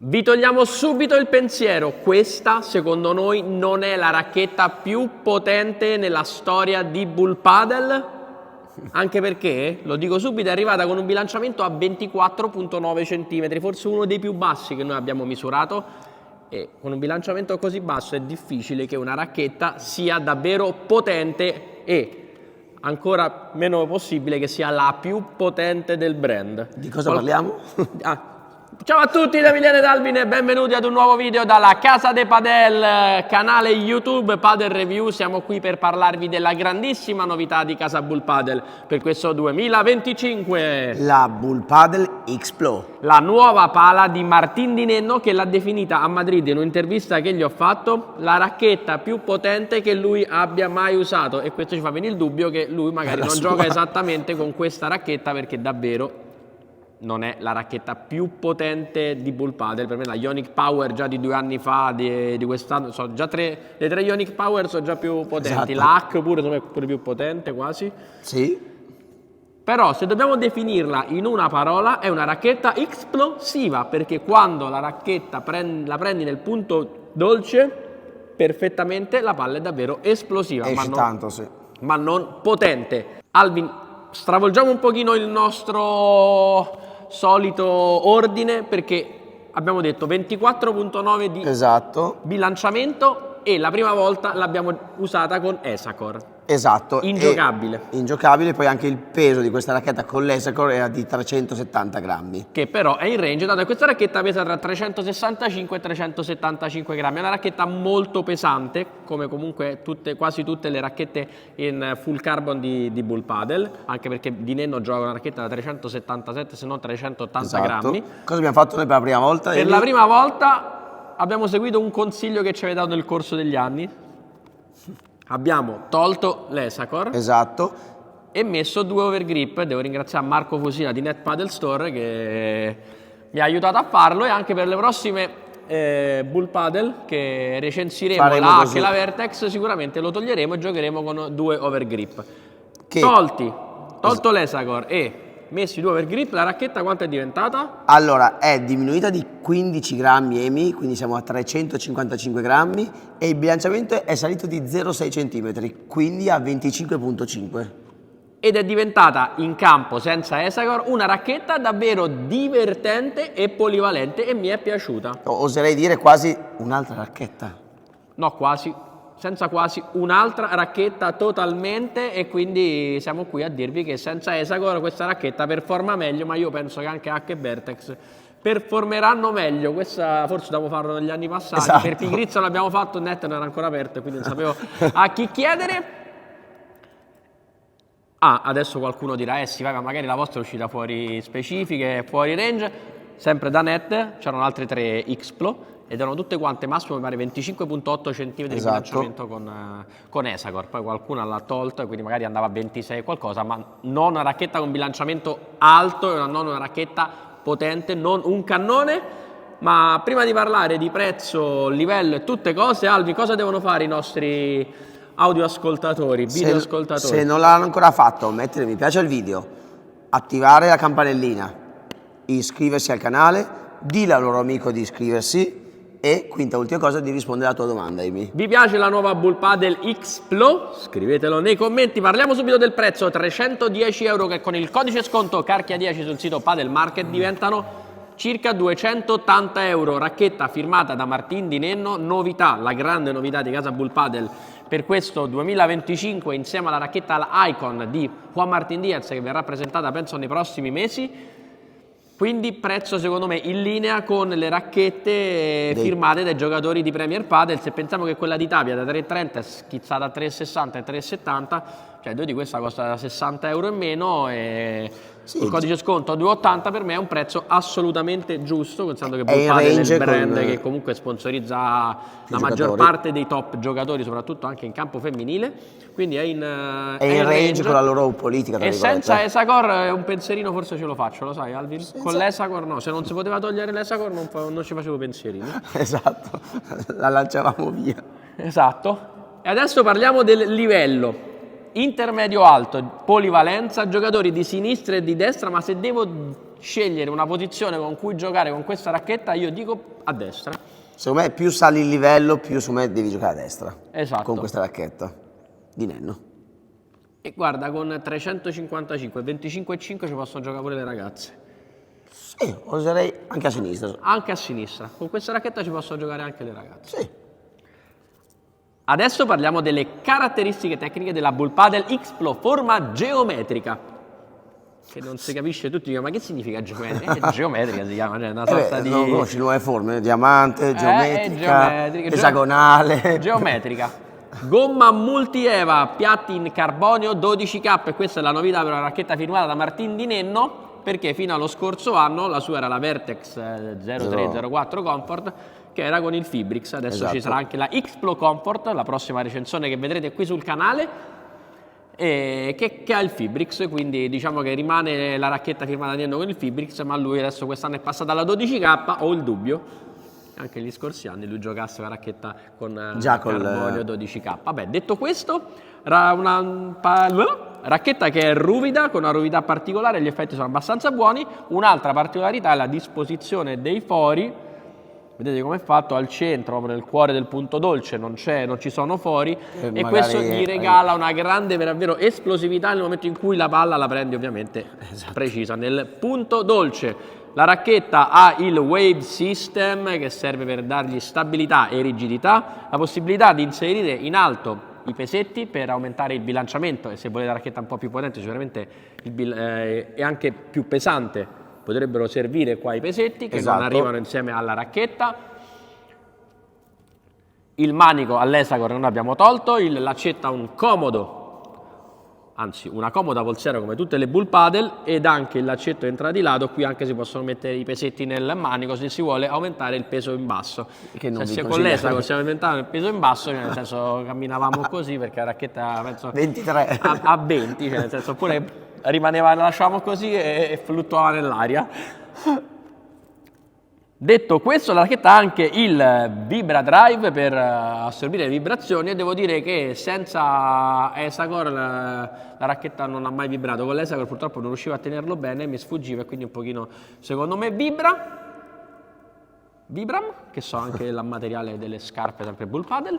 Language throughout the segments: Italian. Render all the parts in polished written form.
Vi togliamo subito il pensiero, questa secondo noi non è la racchetta più potente nella storia di Bull Paddle, anche perché, lo dico subito, è arrivata con un bilanciamento a 24,9 cm, forse uno dei più bassi che noi abbiamo misurato, e con un bilanciamento così basso è difficile che una racchetta sia davvero potente e ancora meno possibile che sia la più potente del brand. Di cosa parliamo? Ciao a tutti da Emiliano ed Alvin e benvenuti ad un nuovo video dalla Casa de Padel, canale YouTube Padel Review. Siamo qui per parlarvi della grandissima novità di Casa Bull Padel per questo 2025. La Bull Paddle X-Plo. La nuova pala di Martín Di Nenno, che l'ha definita a Madrid in un'intervista che gli ho fatto la racchetta più potente che lui abbia mai usato, e questo ci fa venire il dubbio che lui magari non gioca esattamente con questa racchetta, perché davvero non è la racchetta più potente di Bull Paddle. Per me la Ionic Power già di 2 anni fa, di quest'anno, sono già le tre Ionic Power sono già più potenti. Esatto. La Hack pure, secondo me, è pure più potente quasi. Sì. Però se dobbiamo definirla in una parola, è una racchetta esplosiva, perché quando la racchetta la prendi nel punto dolce, perfettamente, la palla è davvero esplosiva. Esce tanto, sì. Ma non potente. Alvin, stravolgiamo un pochino il nostro solito ordine, perché abbiamo detto 24,9 di bilanciamento e la prima volta l'abbiamo usata con Esacor. Esatto. Ingiocabile. Ingiocabile, poi anche il peso di questa racchetta con l'Esacor era di 370 grammi. Che però è in range, dato che questa racchetta pesa tra 365 e 375 grammi. È una racchetta molto pesante, come comunque quasi tutte le racchette in full carbon di Bull Paddle, anche perché Di Nenno gioca una racchetta da 377 se non 380 grammi. Cosa abbiamo fatto noi per la prima volta? Per la prima volta abbiamo seguito un consiglio che ci avete dato nel corso degli anni. Abbiamo tolto l'Esacor. Esatto. E messo 2 overgrip. Devo ringraziare Marco Fusina di Net Paddle Store che mi ha aiutato a farlo, e anche per le prossime Bull Paddle che recensiremo, la Hack e la Vertex, sicuramente lo toglieremo e giocheremo con 2 overgrip. Tolto l'Esacor e messi 2 overgrip, la racchetta quanto è diventata? Allora, è diminuita di 15 grammi EMI, quindi siamo a 355 grammi, e il bilanciamento è salito di 0,6 cm, quindi a 25,5. Ed è diventata in campo senza Esacor una racchetta davvero divertente e polivalente, e mi è piaciuta. Oserei dire quasi un'altra racchetta. No, quasi. Senza quasi, un'altra racchetta totalmente, e quindi siamo qui a dirvi che senza Esacor questa racchetta performa meglio, ma io penso che anche Hack e Vertex performeranno meglio. Questa forse dobbiamo farlo negli anni passati. Esatto. Per pigrizia l'abbiamo fatto, il net non era ancora aperto, quindi non sapevo a chi chiedere. Adesso qualcuno dirà, sì, vai, ma magari la vostra è uscita fuori specifiche, fuori range. Sempre da net c'erano altre 3 X-Plo, ed erano tutte quante massimo mi pare 25,8 cm di bilanciamento con Esacor. Poi qualcuno l'ha tolto e quindi magari andava a 26 qualcosa, ma non una racchetta con bilanciamento alto, non una racchetta potente, non un cannone. Ma prima di parlare di prezzo, livello e tutte cose, Alvi, cosa devono fare i nostri audioascoltatori, videoascoltatori? Se non l'hanno ancora fatto, mettere mi piace al video, attivare la campanellina, iscriversi al canale, dile al loro amico di iscriversi, e quinta ultima cosa, di rispondere alla tua domanda, Amy. Vi piace la nuova Bull Paddle X-Plo? Scrivetelo nei commenti. Parliamo subito del prezzo: 310 euro, che con il codice sconto Carchia10 sul sito Padel Market diventano circa 280 euro. Racchetta firmata da Martín Di Nenno, novità, la grande novità di Casa Bull Paddle per questo 2025, insieme alla racchetta Icon di Juan Martín Díaz, che verrà presentata penso nei prossimi mesi. Quindi prezzo secondo me in linea con le racchette firmate dai giocatori di Premier Padel. Se pensiamo che quella di Tapia da 3,30 è schizzata a 3,60 e 3,70, cioè due di questa costa 60 euro in meno, e il codice sconto 2,80 per me è un prezzo assolutamente giusto, considerando che Bull Padel è il brand che comunque sponsorizza la maggior parte dei top giocatori, soprattutto anche in campo femminile. Quindi è in range con la loro politica. E senza Esacor un pensierino forse ce lo faccio, lo sai, Alvin? Con l'Esacor no, se non si poteva togliere l'Esacor non ci facevo pensierini. Esatto, la lanciavamo via. Esatto. E adesso parliamo del livello intermedio alto, polivalenza, giocatori di sinistra e di destra. Ma se devo scegliere una posizione con cui giocare con questa racchetta, io dico a destra. Secondo me più sali il livello, più su me devi giocare a destra. Esatto. Con questa racchetta di Nenno. E guarda, con 355 e 25,5 ci possono giocare pure le ragazze. Sì, oserei anche a sinistra. Anche a sinistra. Con questa racchetta ci possono giocare anche le ragazze. Sì. Adesso parliamo delle caratteristiche tecniche della Bull Padel X-Plo, forma geometrica. Che non si capisce, tutti dicono, ma che significa geometrica? Geometrica si chiama, cioè una sorta di... Non conosci nuove forme, diamante, geometrica, esagonale. Geometrica. Gomma multi-EVA, piatti in carbonio 12K, e questa è la novità per una racchetta firmata da Martin Di Nenno, perché fino allo scorso anno la sua era la Vertex 0304 Comfort, che era con il Fibrix. Adesso ci sarà anche la X-Plo Comfort, la prossima recensione che vedrete qui sul canale, che ha il Fibrix, quindi diciamo che rimane la racchetta firmata di Nenno con il Fibrix, ma lui adesso quest'anno è passata alla 12K, ho il dubbio. Anche gli scorsi anni lui giocasse la racchetta con carbonio 12K. Vabbè, detto questo, racchetta che è ruvida, con una ruvidità particolare, gli effetti sono abbastanza buoni. Un'altra particolarità è la disposizione dei fori. Vedete come è fatto al centro, proprio nel cuore del punto dolce, non ci sono fori, e questo gli regala una grande, davvero, esplosività nel momento in cui la palla la prende ovviamente precisa nel punto dolce. La racchetta ha il Wave System, che serve per dargli stabilità e rigidità, la possibilità di inserire in alto i pesetti per aumentare il bilanciamento, e se volete la racchetta un po' più potente sicuramente è anche più pesante, potrebbero servire qua i pesetti che non arrivano insieme alla racchetta. Il manico all'Esagor non abbiamo tolto, il laccetto ha un comodo, anzi una comoda polsiera come tutte le Bull Padel, ed anche il laccetto entra di lato. Qui anche si possono mettere i pesetti nel manico se si vuole aumentare il peso in basso. Che se con l'Esagor stiamo aumentando il peso in basso, nel senso camminavamo così, perché la racchetta penso 23 a 20, cioè nel senso, oppure rimaneva, la lasciavamo così e fluttuava nell'aria. Detto questo, la racchetta ha anche il Vibra Drive per assorbire le vibrazioni, e devo dire che senza Esagor la racchetta non ha mai vibrato. Con l'Esagor purtroppo non riuscivo a tenerlo bene, mi sfuggiva, e quindi un pochino, secondo me, Vibram, che so anche il materiale delle scarpe sempre Bull Padel.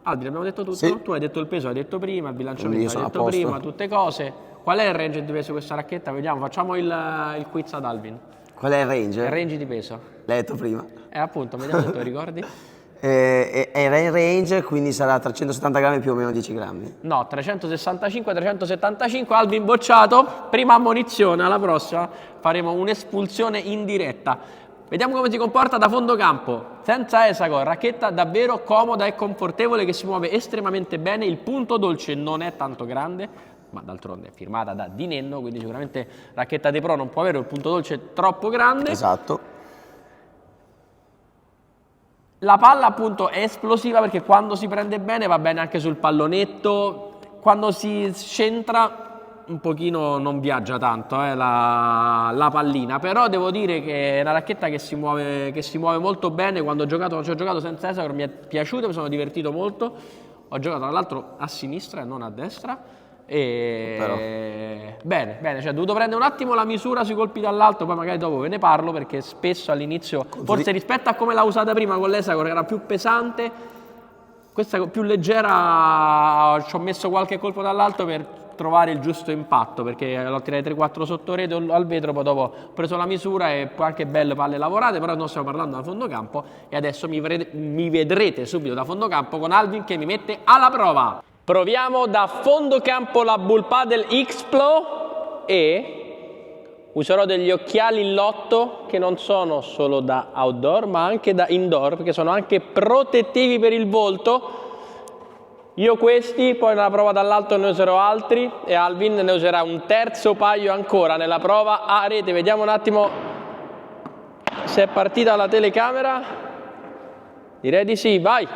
Albi, abbiamo detto tutto? Sì. Tu hai detto il peso, hai detto prima, il bilanciamento hai detto prima, tutte cose. Qual è il range di peso di questa racchetta? Vediamo, facciamo il quiz ad Alvin. Qual è il range? Il range di peso. L'hai detto prima. Appunto, vediamo se te lo ricordi. Era in range, quindi sarà 370 grammi più o meno 10 grammi. No, 365-375, Alvin bocciato. Prima ammonizione, alla prossima faremo un'espulsione in diretta. Vediamo come si comporta da fondo campo. Senza Esagor, racchetta davvero comoda e confortevole, che si muove estremamente bene. Il punto dolce non è tanto grande, ma d'altronde è firmata da Di Nenno, quindi sicuramente racchetta dei pro non può avere un punto dolce troppo grande. Esatto. La palla appunto è esplosiva, perché quando si prende bene va bene anche sul pallonetto, quando si centra un pochino non viaggia tanto la pallina, però devo dire che è una racchetta che si muove molto bene. Quando ci ho giocato senza Esagor mi è piaciuto, mi sono divertito molto. Ho giocato tra l'altro a sinistra e non a destra. Bene, cioè ho dovuto prendere un attimo la misura sui colpi dall'alto, poi magari dopo ve ne parlo, perché spesso all'inizio, forse rispetto a come l'ho usata prima con l'Esagor, che era più pesante, questa più leggera, ci ho messo qualche colpo dall'alto per trovare il giusto impatto, perché l'ho tirata 3-4 sotto rete al vetro, poi dopo ho preso la misura e poi anche belle palle lavorate. Però non stiamo parlando da fondo campo, e adesso mi vedrete subito da fondo campo con Alvin che mi mette alla prova. Proviamo da fondo campo la Bull Padel X-Plo, e userò degli occhiali Lotto che non sono solo da outdoor ma anche da indoor, perché sono anche protettivi per il volto. Io questi, poi nella prova dall'alto ne userò altri, e Alvin ne userà un terzo paio ancora nella prova a rete. Vediamo un attimo se è partita la telecamera. Direi di sì, vai!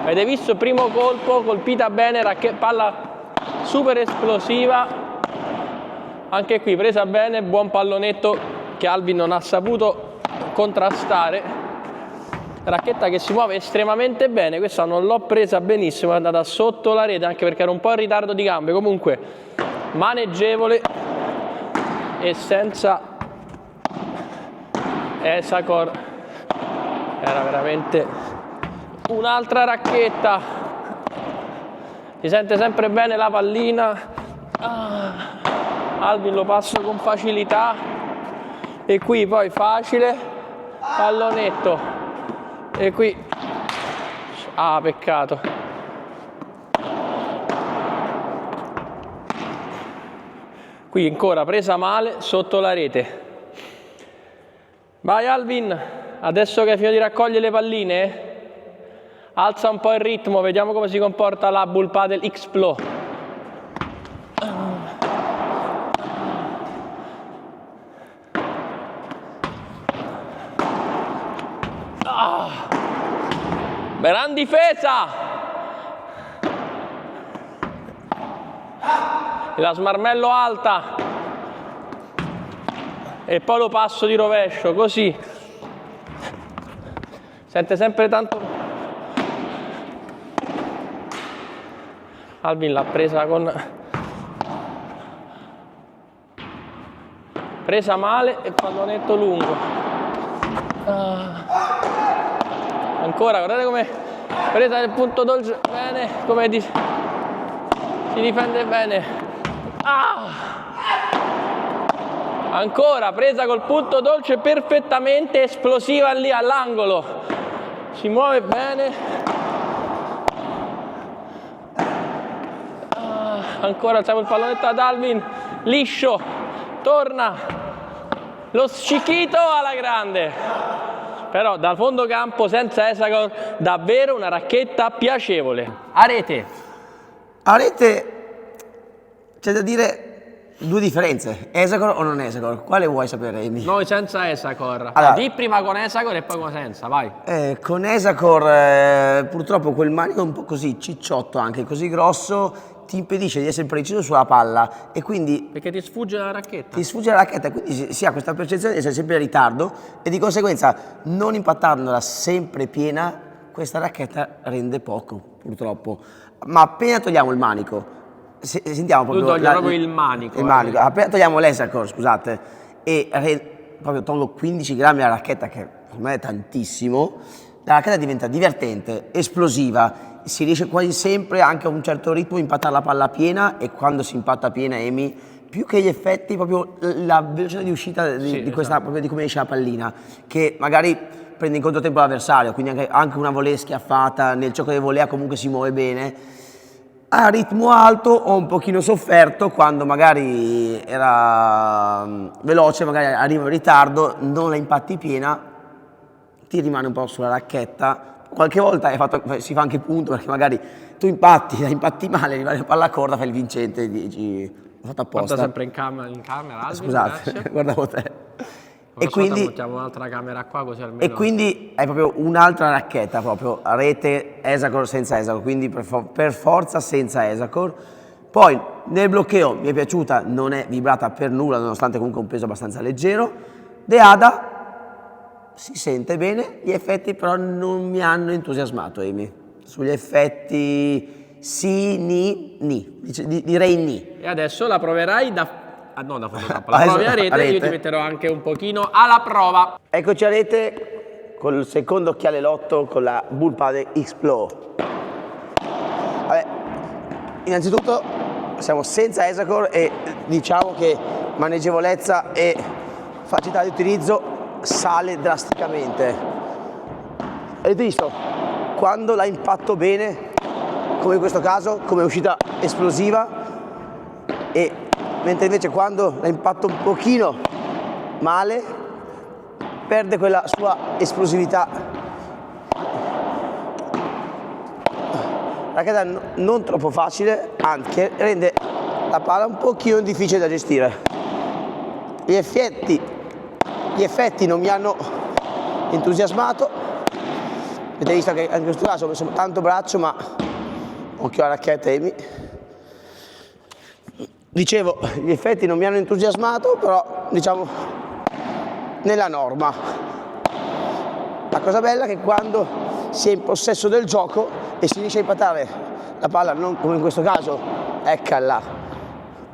Avete visto? Primo colpo, colpita bene, palla super esplosiva, anche qui presa bene, buon pallonetto che Alvin non ha saputo contrastare. Racchetta che si muove estremamente bene, questa non l'ho presa benissimo, è andata sotto la rete, anche perché era un po' in ritardo di gambe. Comunque maneggevole e senza Esacor. Era veramente un'altra racchetta. Si sente sempre bene la pallina. Alvin lo passo con facilità e qui poi facile pallonetto e qui peccato. Qui ancora presa male sotto la rete. Vai Alvin, adesso che hai finito di raccogliere le palline, alza un po' il ritmo, vediamo come si comporta la Bull Padel X-Plo. Gran difesa! E la smarmello alta. E poi lo passo di rovescio, così. Sente sempre tanto. Alvin l'ha presa con... presa male e pallonetto lungo. Ancora, guardate come presa nel punto dolce, bene, come si difende bene. Ancora, presa col punto dolce perfettamente, esplosiva lì all'angolo. Si muove bene. Ancora, alziamo il pallonetto ad Alvin, liscio, torna. Lo schicchito alla grande. Però dal fondo campo senza Esacor davvero una racchetta piacevole. A rete. A rete c'è da dire due differenze, Esacor o non Esacor? Quale vuoi sapere, Amy? Noi senza Esacor. Allora, di prima con Esacor e poi con senza, vai. Con Esacor purtroppo quel manico è un po' così cicciotto, anche così grosso, ti impedisce di essere preciso sulla palla e quindi Perché ti sfugge la racchetta. ti sfugge la racchetta e quindi si ha questa percezione di essere sempre in ritardo e di conseguenza non impattandola sempre piena questa racchetta rende poco purtroppo. Ma appena togliamo il manico, sentiamo proprio... Tu togli proprio il manico. Il manico. Appena togliamo l'Esacor, scusate, e proprio tolgo 15 grammi alla racchetta, che per me è tantissimo, la racchetta diventa divertente, esplosiva, si riesce quasi sempre anche a un certo ritmo a impattare la palla piena e quando si impatta piena, Amy, più che gli effetti, proprio la velocità di uscita di questa, esatto. proprio di come esce la pallina, che magari prende in controtempo l'avversario, quindi anche una volée schiaffata, nel gioco di volea comunque si muove bene. A ritmo alto ho un pochino sofferto quando magari era veloce, magari arriva in ritardo, non la impatti piena, ti rimane un po' sulla racchetta. Qualche volta si fa anche punto perché magari tu impatti, la impatti male, rimane la palla corta, fai il vincente e dici ho fatto apposta. Porta sempre in camera Alvin, Scusate, grazie. guardavo te. E quindi mettiamo un'altra camera qua così almeno. E quindi è proprio un'altra racchetta, proprio rete Esacor senza Esacor, quindi per forza senza Esacor. Poi nel bloqueo mi è piaciuta, non è vibrata per nulla, nonostante comunque un peso abbastanza leggero. Deada si sente bene, gli effetti però non mi hanno entusiasmato, Amy. Sugli effetti sì, direi ni. E adesso la proverai non da fondo campo, la provi a rete, io ti metterò anche un pochino alla prova. Eccoci a rete col secondo occhiale lotto con la Bull Padel X-Plo. Vabbè, innanzitutto siamo senza Esacor e diciamo che maneggevolezza e facilità di utilizzo sale drasticamente. Avete visto? Quando la impatto bene, come in questo caso, come uscita esplosiva, e mentre invece quando la impatto un pochino male, perde quella sua esplosività. La racchetta non troppo facile, anche rende la palla un pochino difficile da gestire. Gli effetti non mi hanno entusiasmato. Avete visto che anche in questo caso ho messo tanto braccio, ma occhio alla racchetta, Amy. Dicevo, gli effetti non mi hanno entusiasmato, però diciamo nella norma. La cosa bella è che quando si è in possesso del gioco e si riesce a impattare la palla, non come in questo caso, eccola,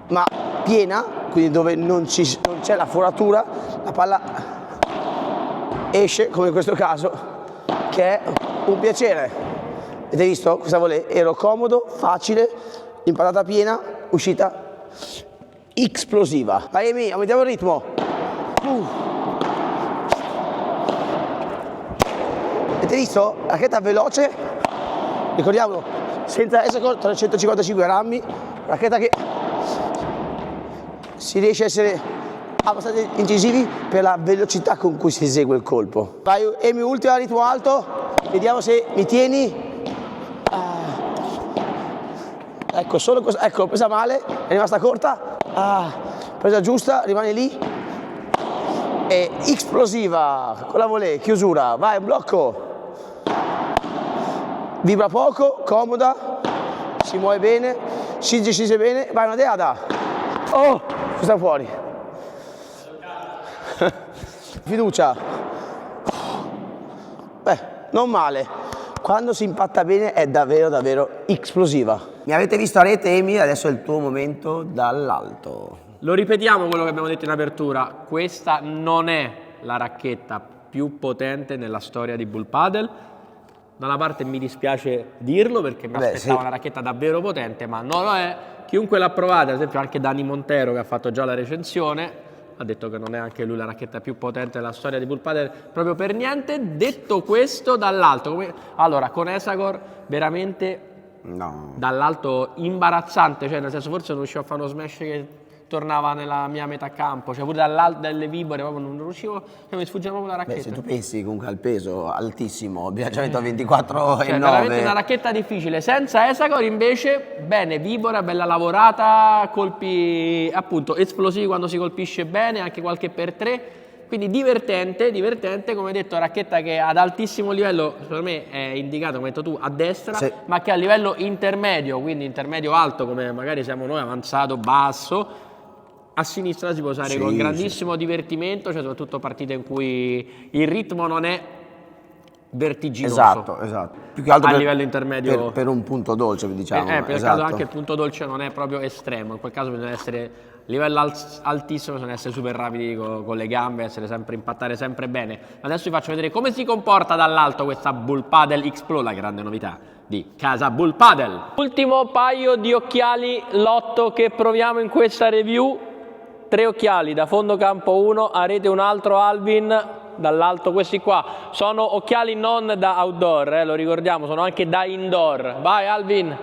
ma piena, quindi dove non c'è la foratura, la palla esce, come in questo caso, che è un piacere. Avete visto cosa volevo? Ero comodo, facile, impallata piena, uscita esplosiva. Vai Emi, aumentiamo il ritmo. Avete visto? Racchetta veloce, ricordiamolo, senza essere 355 grammi, racchetta che si riesce a essere abbastanza incisivi per la velocità con cui si esegue il colpo. Vai Emi, ultima, ritmo alto, vediamo se mi tieni. Ecco, solo questo, ecco, presa male, è rimasta corta, presa giusta, rimane lì. E esplosiva, con la volée, chiusura, vai, un blocco. Vibra poco, comoda, si muove bene, si gestisce bene, vai una deada. Oh, sta fuori. Fiducia. Beh, non male. Quando si impatta bene è davvero davvero esplosiva. Mi avete visto a rete, Emi, adesso è il tuo momento dall'alto. Lo ripetiamo quello che abbiamo detto in apertura, questa non è la racchetta più potente nella storia di Bull Padel. Da una parte mi dispiace dirlo perché mi aspettavo una racchetta davvero potente, ma non lo è. Chiunque l'ha provata, ad esempio anche Dani Montero che ha fatto già la recensione, ha detto che non è anche lui la racchetta più potente della storia di Bull Padel proprio per niente. Detto questo, dall'alto, allora con Esagor veramente dall'alto imbarazzante, cioè nel senso forse non riuscivo a fare uno smash che tornava nella mia metà campo, cioè pure dall'alto delle vibore proprio non riuscivo, cioè mi sfuggiva proprio la racchetta. Beh, se tu pensi comunque al peso altissimo, bilanciamento a 24 cioè, e 9. veramente una racchetta difficile. Senza Esagor invece, bene, vibora, bella lavorata, colpi appunto esplosivi quando si colpisce bene, anche qualche per 3. Quindi divertente, come detto, racchetta che ad altissimo livello, per me è indicato, come hai detto tu, a destra, sì, ma che a livello intermedio, quindi intermedio alto, come magari siamo noi, avanzato, basso, a sinistra si può usare con grandissimo divertimento, cioè soprattutto partite in cui il ritmo non è vertiginoso. Esatto. Più che altro a livello intermedio. Per un punto dolce, diciamo. Per il caso anche il punto dolce non è proprio estremo, in quel caso bisogna essere livello altissimo, bisogna essere super rapidi con le gambe, impattare sempre bene. Adesso vi faccio vedere come si comporta dall'alto questa Bull Padel X-Pro, la grande novità di Casa Bull Padel. Ultimo paio di occhiali lotto che proviamo in questa review. 3 occhiali da fondo campo 1, a rete un altro Alvin dall'alto. Questi qua sono occhiali non da outdoor, lo ricordiamo, sono anche da indoor. Vai Alvin.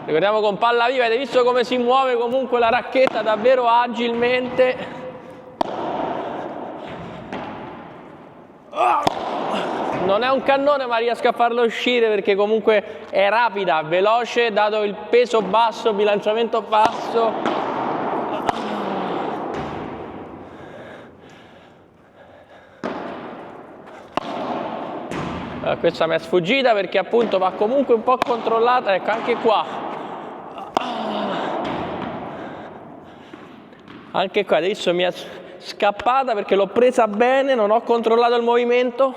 Ricordiamo con palla viva, avete visto come si muove comunque la racchetta davvero agilmente. Non è un cannone ma riesco a farlo uscire perché comunque è rapida, veloce, dato il peso basso, bilanciamento basso. Questa mi è sfuggita perché appunto va comunque un po' controllata, ecco anche qua. Anche qua adesso mi è scappata perché l'ho presa bene, non ho controllato il movimento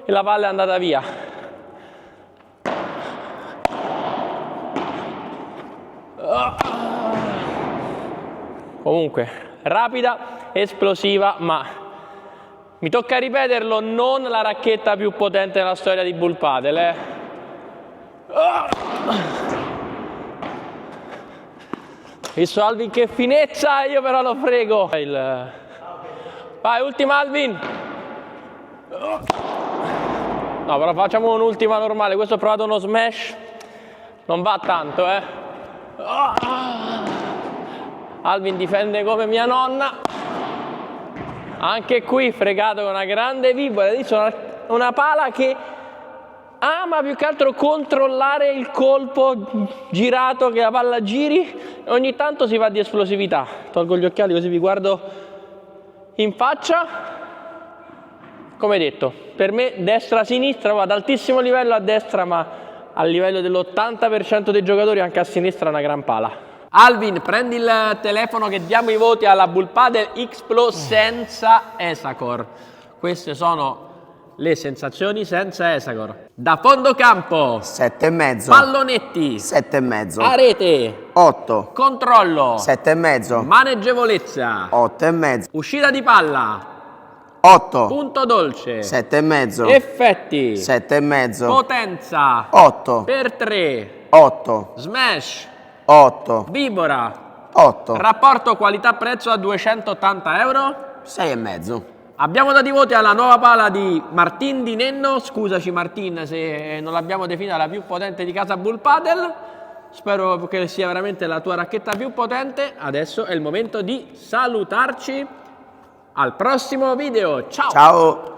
e la palla è andata via. Comunque rapida, esplosiva, ma mi tocca ripeterlo, non la racchetta più potente nella storia di Bull Padel. Visto Alvin che finezza, io però lo frego. Vai, ultima Alvin. No, però facciamo un'ultima normale. Questo ho provato uno smash. Non va tanto, Alvin difende come mia nonna. Anche qui fregato con una grande vibra. Adesso una pala che ama più che altro controllare il colpo girato, che la palla giri. Ogni tanto si va di esplosività. Tolgo gli occhiali così vi guardo in faccia. Come detto, per me destra-sinistra va ad altissimo livello a destra, ma a livello dell'80% dei giocatori anche a sinistra è una gran pala. Alvin, prendi il telefono che diamo i voti alla Bull Padel X Pro senza Esacor. Queste sono le sensazioni senza Esacor. Da fondo campo, 7,5. pallonetti, 7,5. arete, 8. controllo, 7,5. maneggevolezza, 8,5. uscita di palla, 8. punto dolce, 7,5. effetti, 7,5. potenza, 8. per 3, 8. smash, 8. vibora, 8. rapporto qualità-prezzo a 280 euro. 6,5. Abbiamo dato i voti alla nuova pala di Martin Di Nenno. Scusaci Martin se non l'abbiamo definita la più potente di casa Bull Padel. Spero che sia veramente la tua racchetta più potente. Adesso è il momento di salutarci. Al prossimo video. Ciao! Ciao.